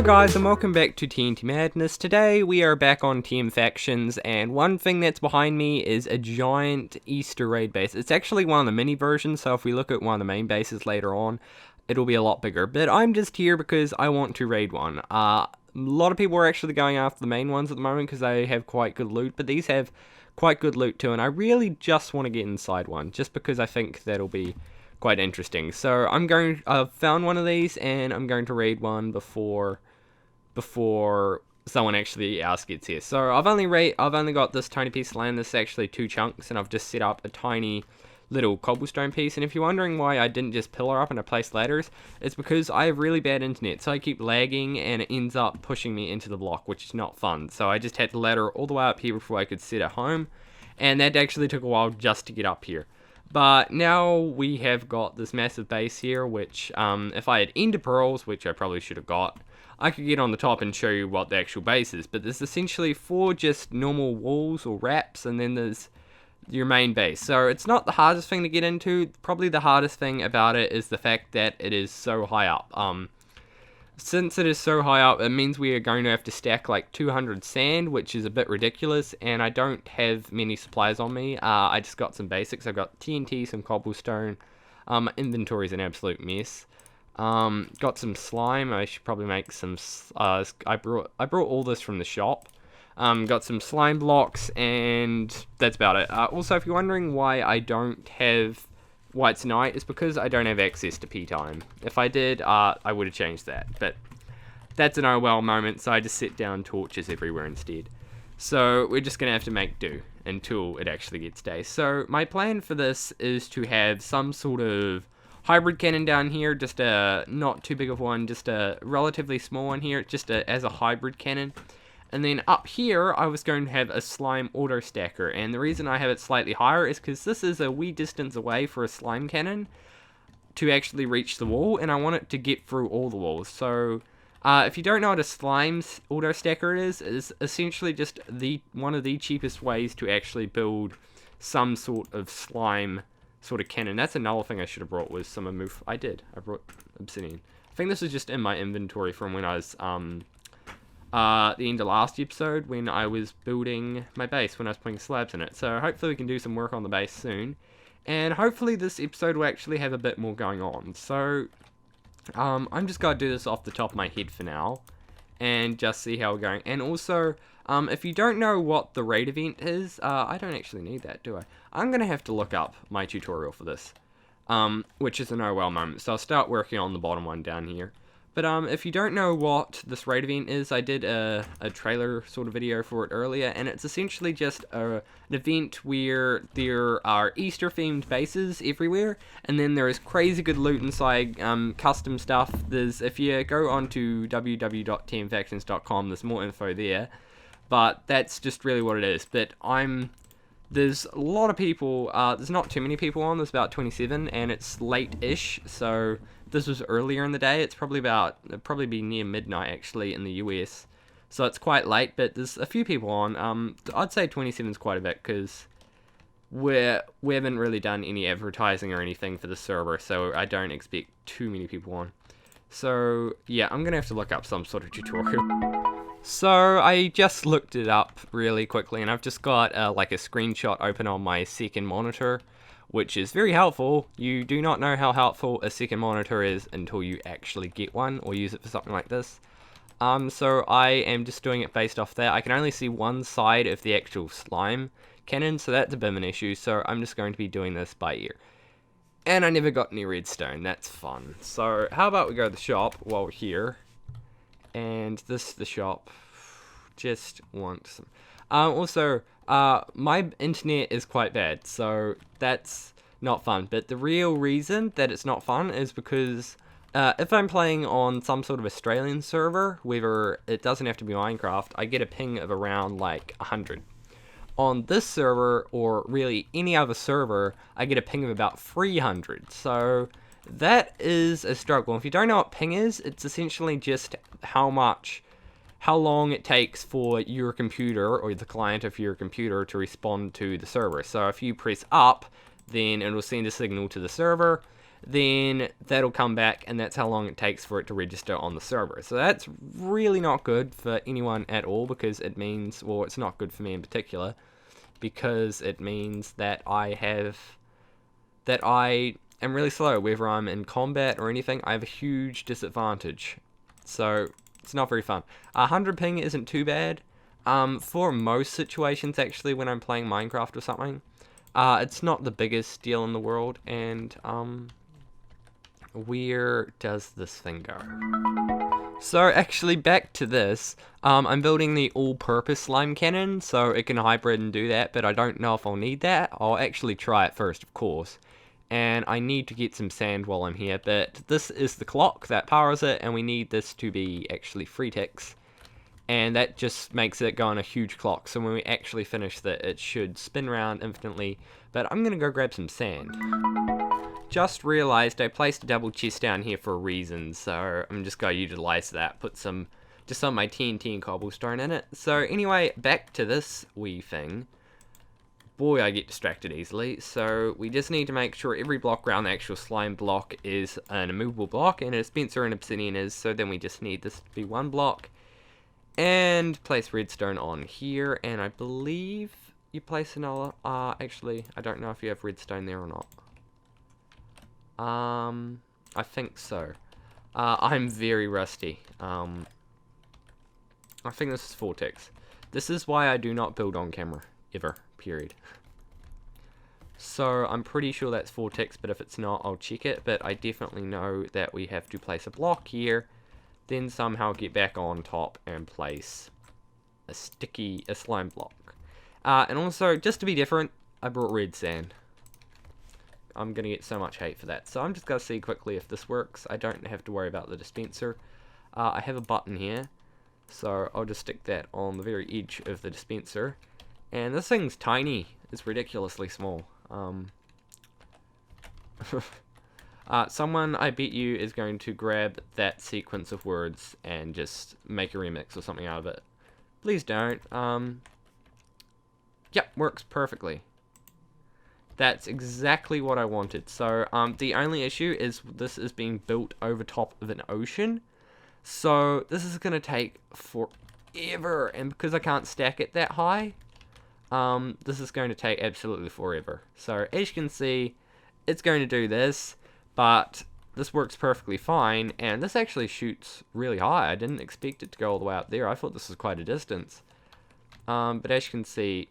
Hello guys and welcome back to TNT Madness. Today we are back on TMFactions, and one thing that's behind me is a giant Easter raid base. It's actually one of the mini versions, so if we look at one of the main bases later on, it'll be a lot bigger. But I'm just here because I want to raid one. A lot of people are actually going after the main ones at the moment because they have quite good loot, but these have quite good loot too, and I really just want to get inside one, just because I think that'll be quite interesting. So I've found one of these, and I'm going to raid one before someone actually else gets here. So I've only got this tiny piece of land. This is actually 2 chunks, and I've just set up a tiny little cobblestone piece. And if you're wondering why I didn't just pillar up and I placed ladders, it's because I have really bad internet, so I keep lagging and it ends up pushing me into the block, which is not fun. So I just had to ladder all the way up here before I could sit at home, and that actually took a while just to get up here. But now we have got this massive base here, which if I had ender pearls, which I probably should have got, I could get on the top and show you what the actual base is. But there's essentially 4 just normal walls or wraps, and then there's your main base. So it's not the hardest thing to get into. Probably the hardest thing about it is the fact that it is so high up. Since it is so high up, it means we are going to have to stack like 200 sand, which is a bit ridiculous, and I don't have many supplies on me. I just got some basics. I've got TNT, some cobblestone. My inventory's an absolute mess. Got some slime. I should probably make some. I brought all this from the shop. Got some slime blocks, and that's about it. Also, if you're wondering why I don't have White's Night, is because I don't have access to P-Time. If I did, I would have changed that, but that's an oh well moment, so I just set down torches everywhere instead. So we're just going to have to make do until it actually gets day. So my plan for this is to have some sort of hybrid cannon down here, just a not too big of one, just a relatively small one here, just as a hybrid cannon. And then up here, I was going to have a slime auto stacker, and the reason I have it slightly higher is because this is a wee distance away for a slime cannon to actually reach the wall, and I want it to get through all the walls. So, if you don't know what a slime auto stacker is essentially just one of the cheapest ways to actually build some sort of slime sort of cannon. That's another thing I should have brought was some move. I brought obsidian. I think this is just in my inventory from when I was the end of last episode when I was building my base, when I was putting slabs in it. So hopefully we can do some work on the base soon, and hopefully this episode will actually have a bit more going on. So I'm just going to do this off the top of my head for now and just see how we're going. And also, if you don't know what the raid event is, I don't actually need that, do I? I'm going to have to look up my tutorial for this, which is an oh well moment. So I'll start working on the bottom one down here. But if you don't know what this raid event is, I did a trailer sort of video for it earlier, and it's essentially just an event where there are Easter themed bases everywhere, and then there is crazy good loot inside, custom stuff. If you go onto www.TMFactions.com, there's more info there, but that's just really what it is. But there's a lot of people, there's not too many people on, there's about 27, and it's late-ish, so this was earlier in the day. It's probably be near midnight actually in the US, so it's quite late, but there's a few people on. I'd say 27 is quite a bit, because we haven't really done any advertising or anything for the server, so I don't expect too many people on. So yeah, I'm gonna have to look up some sort of tutorial. So I just looked it up really quickly, and I've just got like a screenshot open on my second monitor, which is very helpful. You do not know how helpful a second monitor is until you actually get one or use it for something like this. So I am just doing it based off that. I can only see one side of the actual slime cannon, so that's a bit of an issue, so I'm just going to be doing this by ear. And I never got any redstone, that's fun. So how about we go to the shop while we're here. And this is the shop. Just want some. Also, my internet is quite bad, so that's not fun. But the real reason that it's not fun is because if I'm playing on some sort of Australian server, whether it doesn't have to be Minecraft, I get a ping of around like 100. On this server, or really any other server, I get a ping of about 300. So that is a struggle. If you don't know what ping is, it's essentially just how long it takes for your computer, or the client of your computer, to respond to the server. So if you press up, then it will send a signal to the server, then that'll come back, and that's how long it takes for it to register on the server. So that's really not good for anyone at all, because it means, well, it's not good for me in particular, because it means that I am really slow. Whether I'm in combat or anything, I have a huge disadvantage. So it's not very fun. 100 ping isn't too bad. For most situations, actually, when I'm playing Minecraft or something, it's not the biggest deal in the world. And where does this thing go? So actually, back to this, I'm building the all-purpose slime cannon, so it can hybrid and do that, but I don't know if I'll need that. I'll actually try it first, of course. And I need to get some sand while I'm here, but this is the clock that powers it, and we need this to be actually 3 ticks. And that just makes it go on a huge clock, so when we actually finish that, it should spin around infinitely. But I'm gonna go grab some sand. Just realized I placed a double chest down here for a reason, so I'm just gonna utilize that, put some of my TNT and cobblestone in it. So anyway, back to this wee thing. Boy, I get distracted easily. So we just need to make sure every block around the actual slime block is an immovable block, and a dispenser and obsidian is. So then we just need this to be 1 block, and place redstone on here. And I believe you place another. Actually, I don't know if you have redstone there or not. I think so. I'm very rusty. I think this is 4 ticks. This is why I do not build on camera, ever, period. So I'm pretty sure that's 4 ticks, but if it's not, I'll check it. But I definitely know that we have to place a block here, then somehow get back on top and place a slime block. And also, just to be different, I brought red sand. I'm going to get so much hate for that. So I'm just going to see quickly if this works. I don't have to worry about the dispenser. I have a button here, so I'll just stick that on the very edge of the dispenser. And this thing's tiny. It's ridiculously small. Someone, I bet you, is going to grab that sequence of words and just make a remix or something out of it. Please don't. Yep, works perfectly. That's exactly what I wanted. So, the only issue is this is being built over top of an ocean. So, this is going to take forever. And because I can't stack it that high, this is going to take absolutely forever. So, as you can see, it's going to do this. But this works perfectly fine. And this actually shoots really high. I didn't expect it to go all the way up there. I thought this was quite a distance. But as you can see...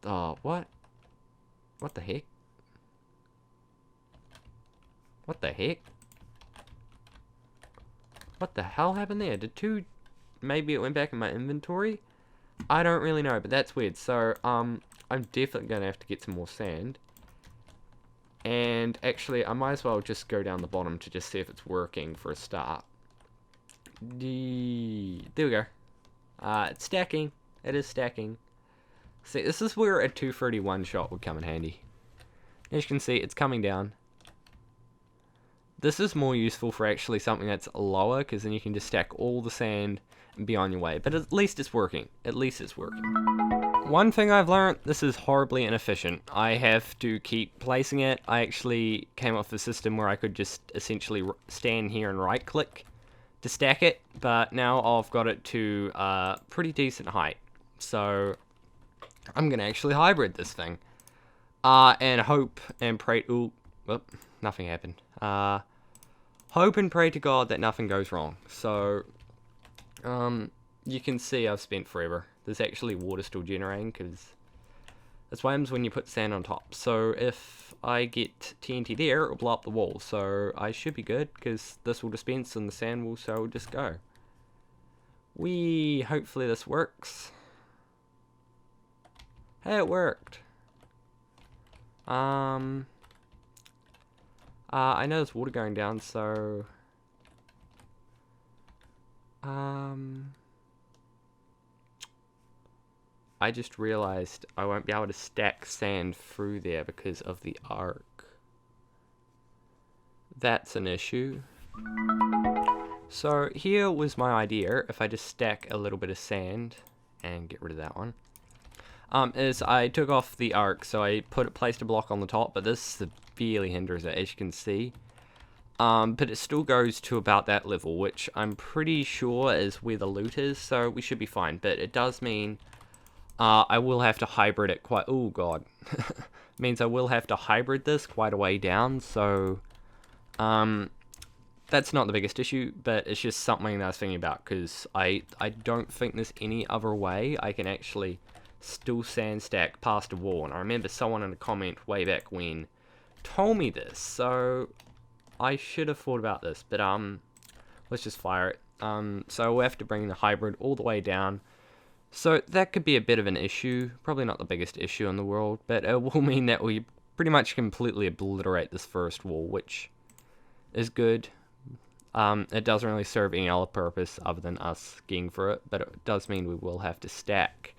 Oh, what? What the heck? What the heck? What the hell happened there? Maybe it went back in my inventory? I don't really know, but that's weird. So, I'm definitely going to have to get some more sand. And actually, I might as well just go down the bottom to just see if it's working for a start. There we go. It's stacking. It is stacking. See, this is where a 231 shot would come in handy. As you can see, it's coming down. This is more useful for actually something that's lower, because then you can just stack all the sand and be on your way. But at least it's working. At least it's working. One thing I've learned, this is horribly inefficient. I have to keep placing it. I actually came up with a system where I could just essentially stand here and right click to stack it. But now I've got it to a pretty decent height. So... I'm going to actually hybrid this thing. And hope and pray... Ooh, whoop, nothing happened. Hope and pray to God that nothing goes wrong. So, you can see I've spent forever. There's actually water still generating, because that's what happens when you put sand on top. So, if I get TNT there, it'll blow up the wall. So, I should be good, because this will dispense and the sand will just go. Hopefully this works. Hey, it worked. I know there's water going down, so... I just realized I won't be able to stack sand through there because of the arc. That's an issue. So, here was my idea. If I just stack a little bit of sand and get rid of that one. is I took off the arc, so I placed a block on the top, but this severely hinders it, as you can see. But it still goes to about that level, which I'm pretty sure is where the loot is, so we should be fine. But it does mean I will have to hybrid it quite... Oh, God. Means I will have to hybrid this quite a way down, so... that's not the biggest issue, but it's just something that I was thinking about, because I don't think there's any other way I can actually still sand stack past a wall. And I remember someone in a comment way back when told me this, so... I should have thought about this, but let's just fire it. So we'll have to bring the hybrid all the way down. So that could be a bit of an issue. Probably not the biggest issue in the world, but it will mean that we pretty much completely obliterate this first wall, which is good. It doesn't really serve any other purpose other than us getting through it, but it does mean we will have to stack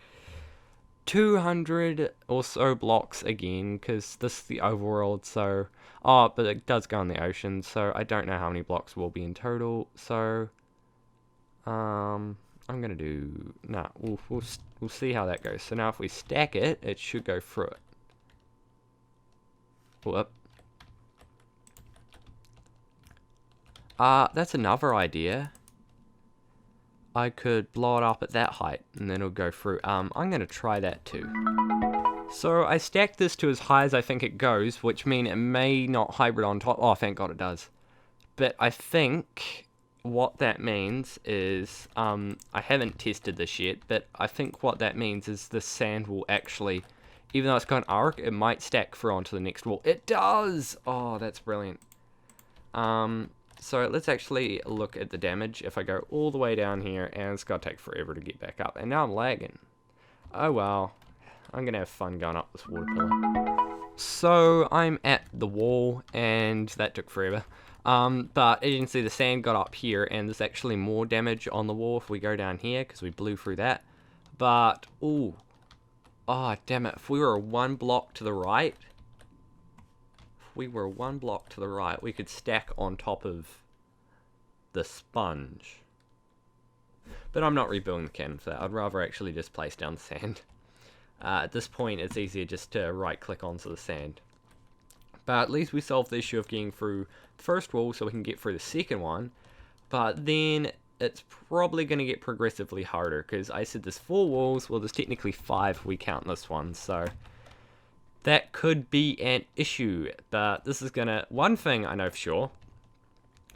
200 or so blocks again, because this is the overworld, so... Oh, but it does go in the ocean, so I don't know how many blocks will be in total, so... I'm gonna do... Nah, we'll see how that goes. So now if we stack it, it should go through it. Whoop. That's another idea. I could blow it up at that height, and then it'll go through. I'm gonna try that too. So I stacked this to as high as I think it goes, which means it may not hybrid on top. Oh, thank God it does. But I think what that means is, I haven't tested this yet, but I think what that means is the sand will actually, even though it's got an arc, it might stack through onto the next wall. It does! Oh, that's brilliant. So let's actually look at the damage. If I go all the way down here, and it's going to take forever to get back up. And now I'm lagging. Oh well. I'm going to have fun going up this water pillar. So I'm at the wall, and that took forever. But as you can see, the sand got up here, and there's actually more damage on the wall if we go down here, because we blew through that. But, ooh. Oh, damn it. If we were one block to the right... we could stack on top of the sponge. But I'm not rebuilding the cannon for that. I'd rather actually just place down the sand. At this point, it's easier just to right-click onto the sand. But at least we solved the issue of getting through the first wall so we can get through the second one. But then it's probably going to get progressively harder, because I said there's 4 walls. Well, there's technically 5 if we count this one, so... that could be an issue, but this is gonna... One thing I know for sure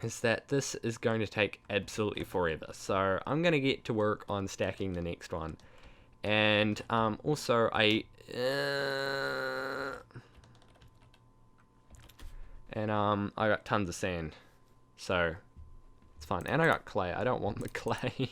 is that this is going to take absolutely forever. So I'm gonna get to work on stacking the next one. And also I got tons of sand, so it's fine. And I got clay. I don't want the clay.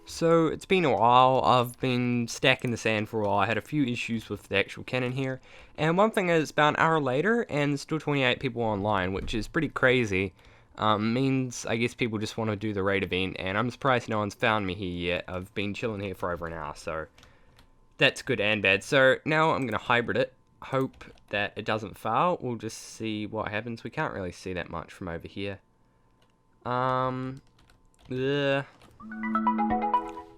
So, it's been a while. I've been stacking the sand for a while. I had a few issues with the actual cannon here. And one thing is, about an hour later, and still 28 people online, which is pretty crazy. Means, I guess, people just want to do the raid event, and I'm surprised no one's found me here yet. I've been chilling here for over an hour, so that's good and bad. So, now I'm going to hybrid it. Hope that it doesn't fail. We'll just see what happens. We can't really see that much from over here.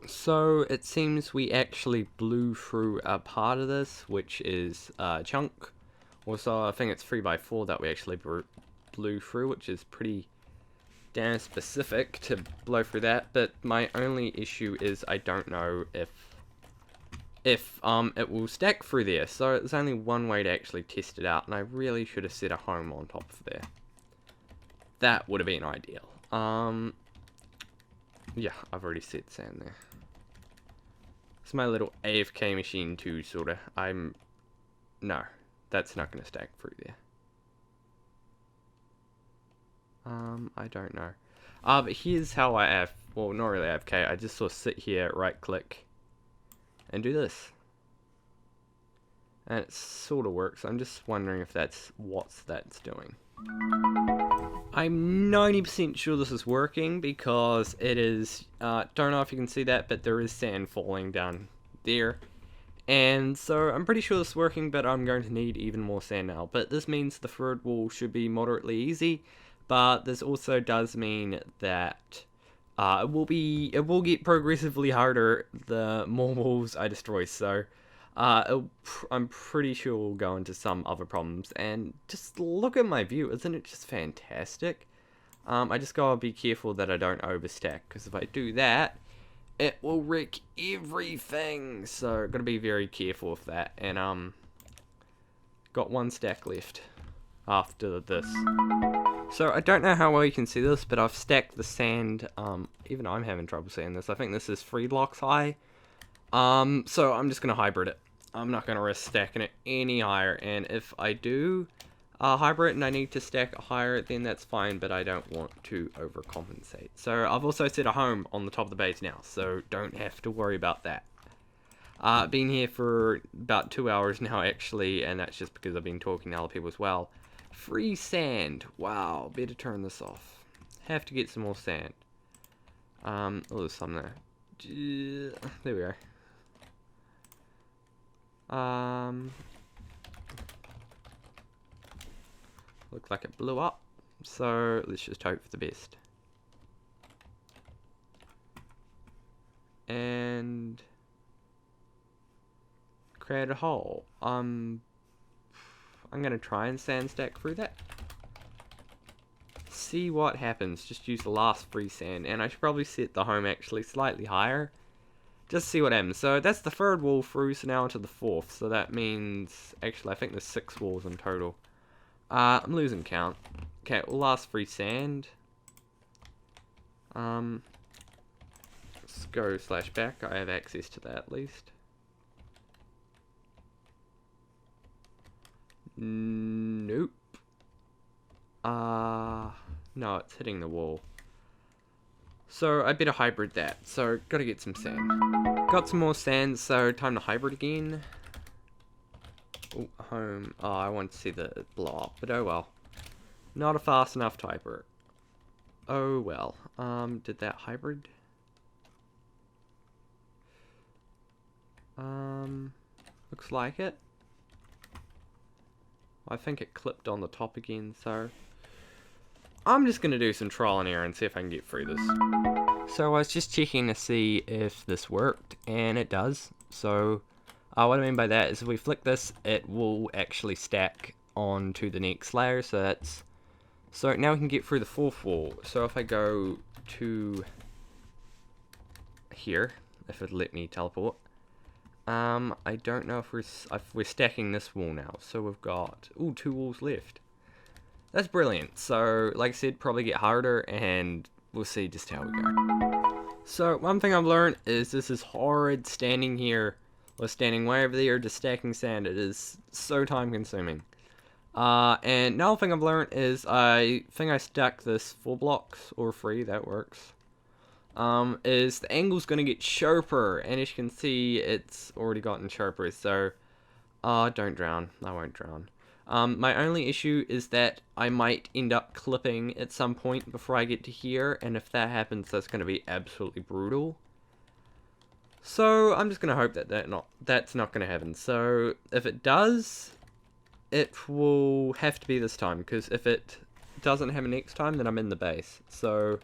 So, it seems we actually blew through a part of this, which is a chunk. Also, I think it's 3x4 that we actually blew through, which is pretty damn specific to blow through that. But my only issue is I don't know if it will stack through there. So, there's only one way to actually test it out, and I really should have set a home on top of there. That would have been ideal. Yeah, I've already set sand there. It's my little AFK machine too, sorta. No, that's not gonna stack through there. I don't know. But here's how well, not really AFK, I just sort of sit here, right click, and do this. And it sorta works. I'm just wondering if that's what that's doing. I'm 90% sure this is working because it is, don't know if you can see that, but there is sand falling down there. And so I'm pretty sure this is working, but I'm going to need even more sand now. But this means the third wall should be moderately easy, but this also does mean that it will get progressively harder the more walls I destroy. So, I'm pretty sure we'll go into some other problems. And just look at my view, isn't it just fantastic? I just gotta be careful that I don't overstack, because if I do that, it will wreck everything. So, gotta be very careful with that. And got one stack left after this. So I don't know how well you can see this, but I've stacked the sand. Even I'm having trouble seeing this. I think this is 3 blocks high. So I'm just gonna hybrid it. I'm not gonna risk stacking it any higher. And if I do hybrid and I need to stack it higher, then that's fine. But I don't want to overcompensate. So I've also set a home on the top of the base now, so don't have to worry about that. Been here for about 2 hours now, actually, and that's just because I've been talking to other people as well. Free sand. Wow, better turn this off. Have to get some more sand. Oh, there's some there. There we are. Looks like it blew up. So let's just hope for the best. And create a hole. I'm gonna try and sand stack through that. See what happens. Just use the last free sand, and I should probably set the home actually slightly higher. Just see what happens. So that's the 3rd wall through, so now into the 4th. So that means, actually I think there's 6 walls in total. I'm losing count. Okay, well, last free sand. Let's go /back. I have access to that at least. Nope. No, it's hitting the wall. So I better hybrid that. So gotta get some sand. Got some more sand, so time to hybrid again. Oh, home. Oh, I want to see the blow up, but oh well. Not a fast enough typer. Oh well. Did that hybrid? Looks like it. I think it clipped on the top again, so I'm just going to do some trial and error and see if I can get through this. So I was just checking to see if this worked, and it does. So what I mean by that is if we flick this, it will actually stack onto the next layer. So now we can get through the 4th wall. So if I go to here, if it let me teleport, I don't know if we're stacking this wall now. So we've got 2 walls left. That's brilliant. So like I said, probably get harder, and we'll see just how we go. So one thing I've learned is this is horrid standing here or standing way over there just stacking sand. It is so time consuming. And another thing I've learned is I think I stuck this 4 blocks or 3, that works. Is the angle's going to get sharper, and as you can see, it's already gotten sharper. So don't drown. I won't drown. My only issue is that I might end up clipping at some point before I get to here, and if that happens, that's going to be absolutely brutal. So I'm just going to hope that that's not going to happen. So if it does, it will have to be this time, because if it doesn't happen next time, then I'm in the base. So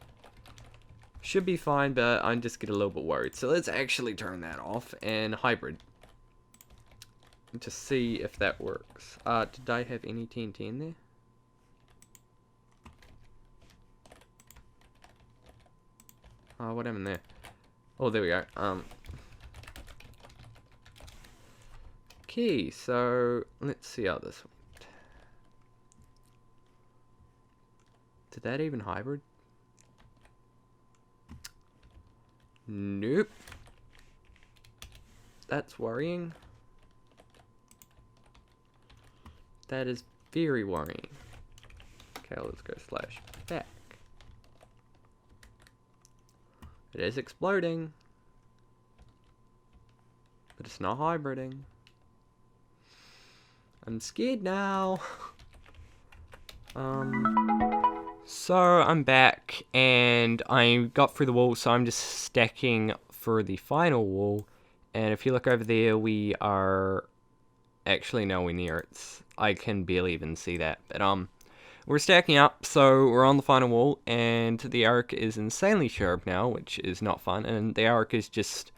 should be fine, but I just get a little bit worried. So let's actually turn that off and hybrid to see if that works. Did I have any TNT in there? What happened there? Oh, there we go. Okay, so let's see how this went. Did that even hybrid? Nope. That's worrying. That is very worrying. Okay, let's go /back. It is exploding, but it's not hybriding. I'm scared now. So I'm back, and I got through the wall, so I'm just stacking for the final wall. And if you look over there, we are actually nowhere near it. I can barely even see that. But we're stacking up, so we're on the final wall, and the arc is insanely sharp now, which is not fun, and the arc is just,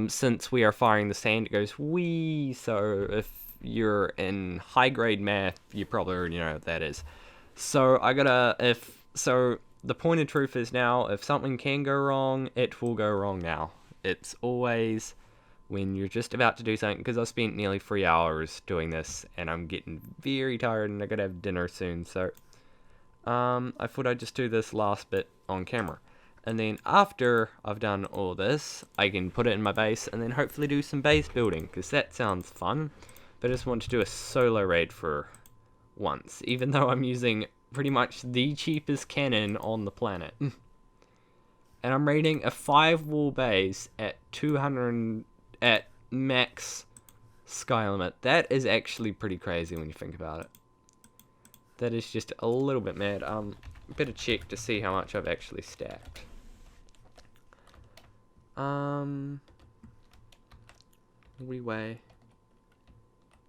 since we are firing the sand, it goes wee, so if you're in high-grade math, you probably already know what that is. So the point of truth is now, if something can go wrong, it will go wrong now. It's always when you're just about to do something, because I've spent nearly 3 hours doing this, and I'm getting very tired, and I gotta have dinner soon, so I thought I'd just do this last bit on camera. And then after I've done all this, I can put it in my base, and then hopefully do some base building, because that sounds fun. But I just want to do a solo raid for once, even though I'm using pretty much the cheapest cannon on the planet. And I'm raiding a 5-wall base at 200 at max sky limit. That is actually pretty crazy when you think about it. That is just a little bit mad. Better check to see how much I've actually stacked. Weigh.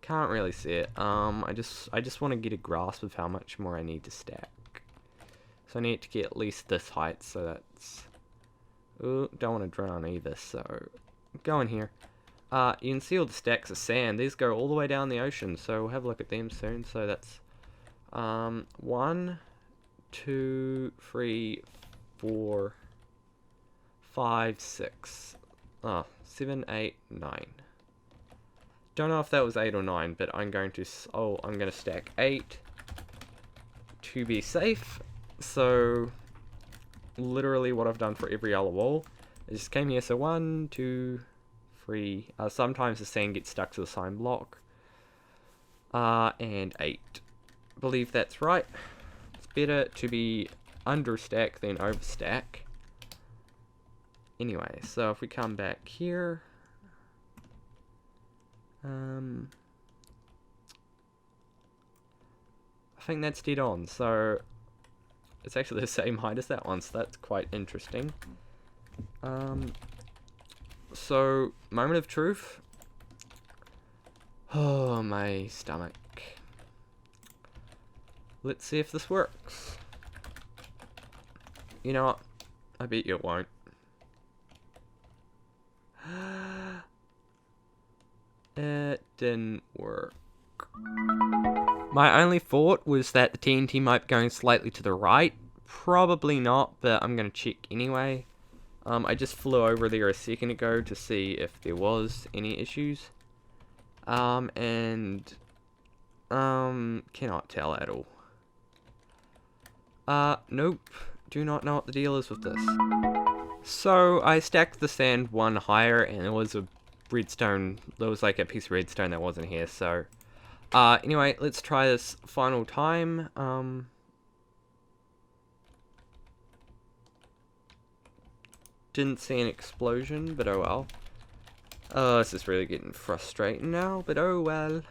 Can't really see it. I just want to get a grasp of how much more I need to stack. So I need to get at least this height, so that's... Ooh, don't want to drown either, so... Go in here. You can see all the stacks of sand. These go all the way down the ocean, so we'll have a look at them soon. So that's... 1, 2, 3, 4, 5, 6. 7, 8, 9. Don't know if that was 8 or 9, but I'm going to stack 8 to be safe. So literally what I've done for every other wall is just came here. So 1, 2, 3. Sometimes the sand gets stuck to the sign block. And 8. I believe that's right. It's better to be understack than overstack. Anyway, so if we come back here, I think that's dead on. So it's actually the same height as that one, so that's quite interesting. So moment of truth. Oh, my stomach. Let's see if this works. You know what? I bet you it won't. It didn't work. My only thought was that the TNT might be going slightly to the right. Probably not, but I'm going to check anyway. I just flew over there a second ago to see if there was any issues. Cannot tell at all. Nope. Do not know what the deal is with this. So, I stacked the sand one higher, and there was a redstone, there was like a piece of redstone that wasn't here, so... anyway, let's try this final time. Didn't see an explosion, but oh well. Oh, this is really getting frustrating now, but oh well.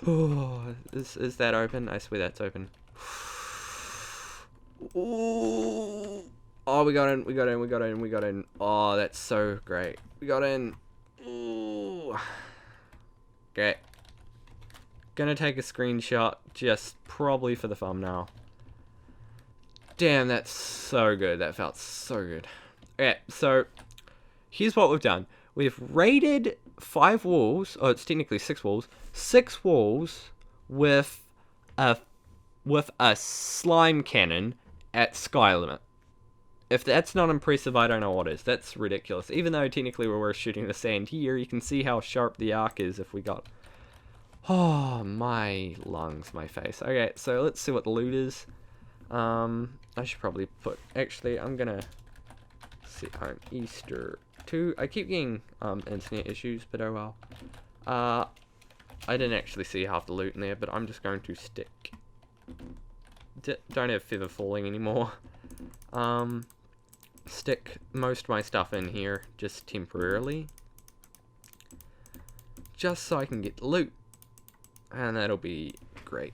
Oh, is that open? I swear that's open. Ooh. Oh, we got in. Oh, that's so great. We got in. Ooh. Okay. Gonna take a screenshot, just probably for the thumbnail. Damn, that's so good. That felt so good. Okay, so here's what we've done. We've raided 5 walls. Oh, it's technically 6 walls. 6 walls with a slime cannon at sky limit. If that's not impressive, I don't know what is. That's ridiculous. Even though technically we were shooting the sand here, you can see how sharp the arc is if we got... Oh, my lungs, my face. Okay, so let's see what the loot is. I should probably put... Actually, I'm gonna set home Easter 2. I keep getting internet issues, but oh well. I didn't actually see half the loot in there, but I'm just going to stick... Don't have feather falling anymore. Stick most of my stuff in here, just temporarily. Just so I can get the loot. And that'll be great.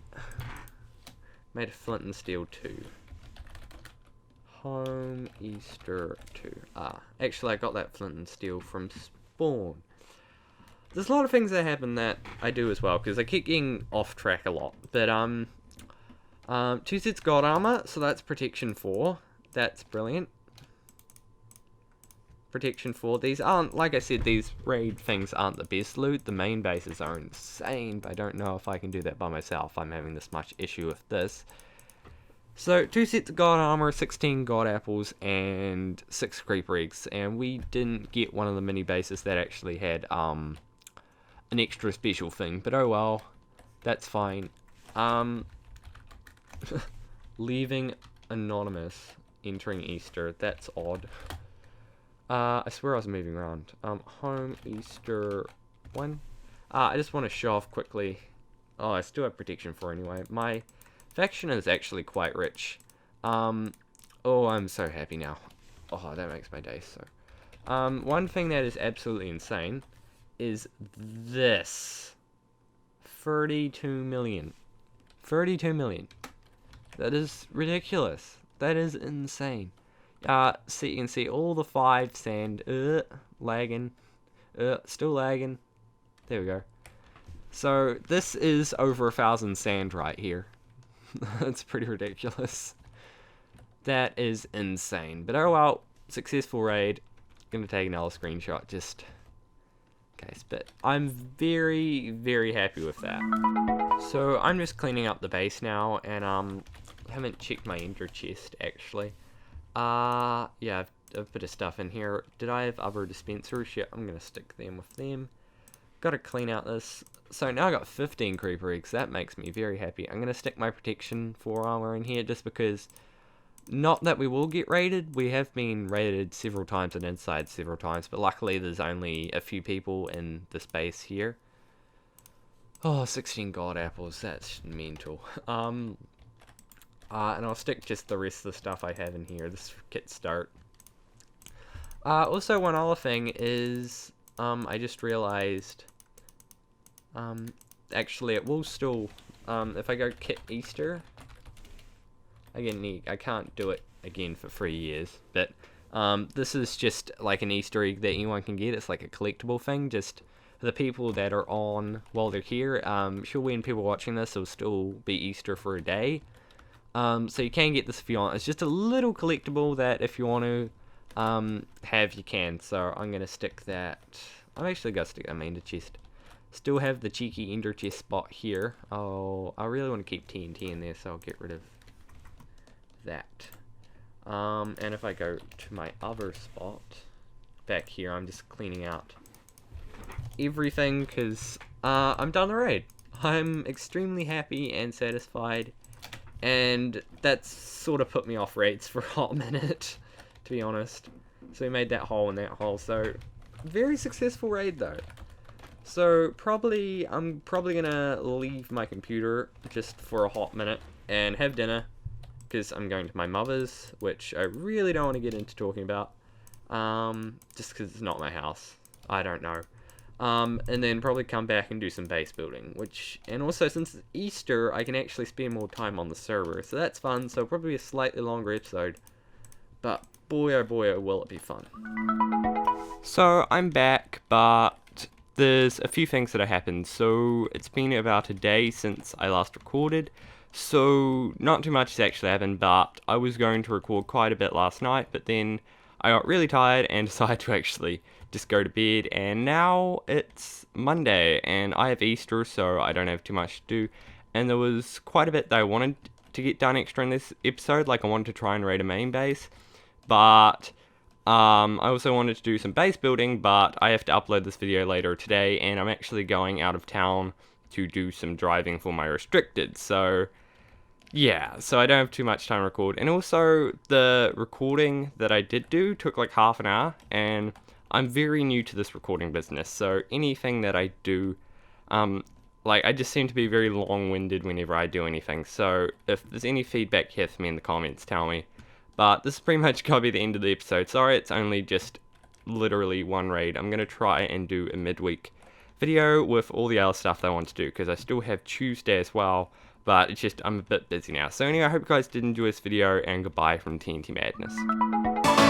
Made a flint and steel 2. Home Easter 2. Actually I got that flint and steel from spawn. there's a lot of things that happen that I do as well, because I keep getting off track a lot. But, 2 sets God Armor, so that's Protection 4. That's brilliant. Protection 4. These aren't, like I said, these raid things aren't the best loot. The main bases are insane, but I don't know if I can do that by myself. I'm having this much issue with this. So, 2 sets of God Armor, 16 God Apples, and 6 Creeper Eggs. And we didn't get one of the mini bases that actually had, an extra special thing. But oh well, that's fine. Leaving anonymous, entering Easter. That's odd. I swear I was moving around. Home, Easter 1. I just want to show off quickly. Oh, I still have protection 4 anyway. My faction is actually quite rich. Oh, I'm so happy now. Oh, that makes my day so. One thing that is absolutely insane is this. 32 million. 32 million. That is ridiculous. That is insane. So you can see all the 5 sand, lagging, still lagging. There we go. So this is over 1,000 sand right here. That's pretty ridiculous. That is insane. But oh well, successful raid. Gonna take another screenshot just in case. But I'm very, very happy with that. So I'm just cleaning up the base now, and haven't checked my ender chest actually. Yeah, I've a bit of stuff in here. Did I have other dispensers? Yeah, I'm gonna stick them with them. Gotta clean out this. So now I got 15 creeper eggs. That makes me very happy. I'm gonna stick my protection 4 armor in here just because, not that we will get raided. We have been raided several times and inside several times, but luckily there's only a few people in this base here. Oh, 16 God Apples. That's mental. And I'll stick just the rest of the stuff I have in here. This kit start. Also, one other thing is, I just realized, actually it will still, if I go kit Easter, again, I can't do it again for 3 years, but, this is just like an Easter egg that anyone can get. It's like a collectible thing, just for the people that are on while they're here. Sure, when people watching this, it'll still be Easter for a day. So you can get this if you want. It's just a little collectible that if you want to have, you can. So I'm going to stick that. I'm actually going to stick that ender chest. Still have the cheeky ender chest spot here. Oh, I really want to keep TNT in there, so I'll get rid of that. And if I go to my other spot, back here, I'm just cleaning out everything because I'm done the raid. I'm extremely happy and satisfied. And that's sort of put me off raids for a hot minute, to be honest. So we made that hole in that hole. So, very successful raid though. So, I'm probably gonna leave my computer just for a hot minute and have dinner. Because I'm going to my mother's, which I really don't want to get into talking about. Just because it's not my house. I don't know. And then probably come back and do some base building, and also since it's Easter, I can actually spend more time on the server, so that's fun. So probably a slightly longer episode, but boy oh will it be fun. So I'm back, but there's a few things that have happened. So it's been about a day since I last recorded, so not too much has actually happened, but I was going to record quite a bit last night, but then I got really tired and decided to actually just go to bed, and now it's Monday and I have Easter, so I don't have too much to do, and there was quite a bit that I wanted to get done extra in this episode. Like I wanted to try and raid a main base, but I also wanted to do some base building, but I have to upload this video later today, and I'm actually going out of town to do some driving for my restricted, so yeah, so I don't have too much time to record. And also, the recording that I did do took like half an hour, and I'm very new to this recording business, so anything that I do, like, I just seem to be very long-winded whenever I do anything, so if there's any feedback you have for me in the comments, tell me. But this is pretty much going to be the end of the episode. Sorry, it's only just literally one raid. I'm going to try and do a midweek video with all the other stuff that I want to do, because I still have Tuesday as well, but it's just, I'm a bit busy now. So anyway, I hope you guys did enjoy this video, and goodbye from TNT Madness.